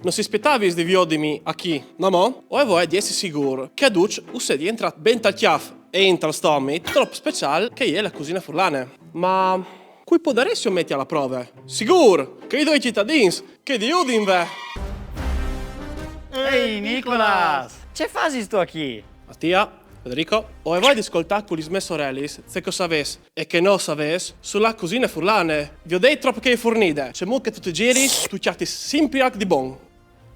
Non si aspettavi di viodimi a chi? No mo? O vuoi di essere sicuro che a Duc usse di entrare ben tal chiaf e in tal stomach troppo speciale che è la cucina furlane. Ma cui può dare se o metti alla prova? Sicuro che i due cittadini che di Udin ve. Ehi Nicolas, che fasi sto qui? Mattia, Federico, o vuoi di ascoltare con le mie sorelle se cosa saves e che non saves sulla cucina furlane? Vi ho detto troppo che è fornite, c'è mo che tu ti giri, tu chiatti sempre anche di buon.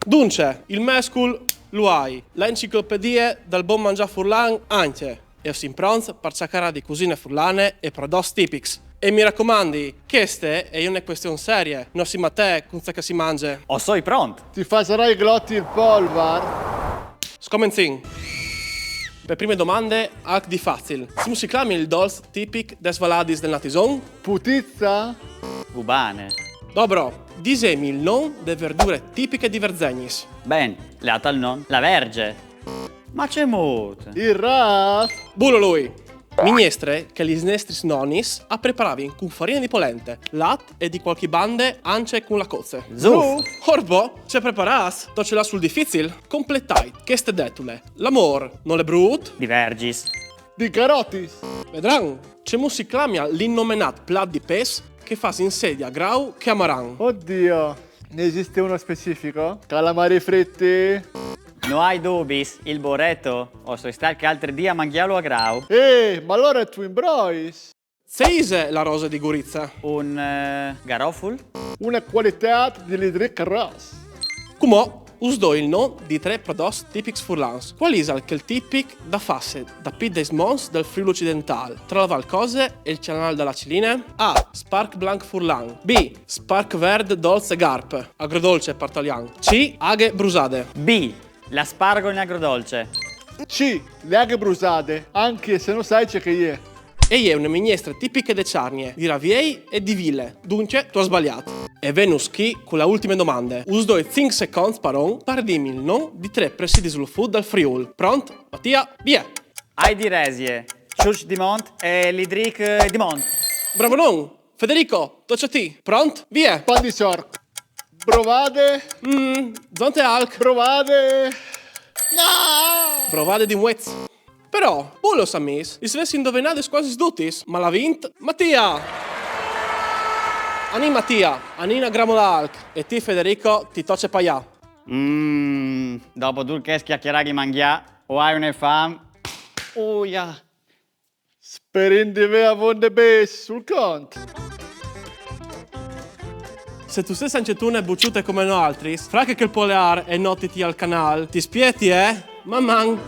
Dunque, il mescul lo hai, l'enciclopedia del buon mangiare furlan anche, e ho sempre pronto per cercare di cucine furlane e prodotti tipici. E mi raccomandi, queste è una questione seria, non si mette con che si mangia. O sei pronto? Ti facerai glotti il polvar? Scomenzin. Per prime domande, anche di facile. Come si chiama il dolce tipico des Valadis del Natison? Putizza? Gubane. Dobro, disemi il nome delle verdure tipiche di Verzegnis. Ben, le tal non, la verge. Ma c'è molto. Il ras? Buono lui! Minestre che gli nostri nonnis a preparavi con farina di polente, latte e di qualche bande anche con la cozze. Zuff. Orbo, se preparas, to ce l'ha sul difficile, completai queste detule. L'amor non è brut, Divergis. Di carotis? vedran, c'è mo si clamia l'innomenat plat di pes che fa in sedia grau che amaran. Oddio, ne esiste uno specifico? Calamari fritti? No hai dubis, il boreto. O so star che altri dia mangialo a grau. Ma allora è Twin Brois? Seise la rosa di Gurizza. Un garoful? Una qualità di l'idric ras. Come usdo il nome di tre prodotti tipici furlans. Qual è il tipic da fasse da Pit des Mons del Friuli Occidentale, tra la Valcose e il Canale della Ciline? A. Spark Blanc Furlan. B. Spark Verde Dolce Garp, agrodolce per italiano. C. Aghe brusade. B. L'aspargo in agrodolce. C. Le aghe brusate, anche se non sai c'è che è. E è una minestra tipica de Ciarnie, di Raviei e di Ville. Dunque, tu hai sbagliato. E Venus chi con le ultime domande. Usdo i 5 secondi per dirmi il nome di tre presidi sul food dal Friuli. Pronto? Mattia, via! Hai di resie. Ciuc di Mont e l'idric di Mont. Bravo non! Federico, toccia a te. Pronto? Via! Pan di sorc. Brovade? Zonte Alc. Brovade? No! Provate di muez. Però, voi lo samis, se avessi indovinato quasi sdutis, ma l'ha vinto Mattia! Ani Mattia, Anina Gramol'Alc e ti Federico ti tocce paia. Dopo tu che schiacchierà di mangià, o hai una fame. Uia. Sperin di avere vonde bes sul conto. Se tu sei sancetune bucciute come noi altri, fra che il polear e notiti al canale, ti spieti, Mamman!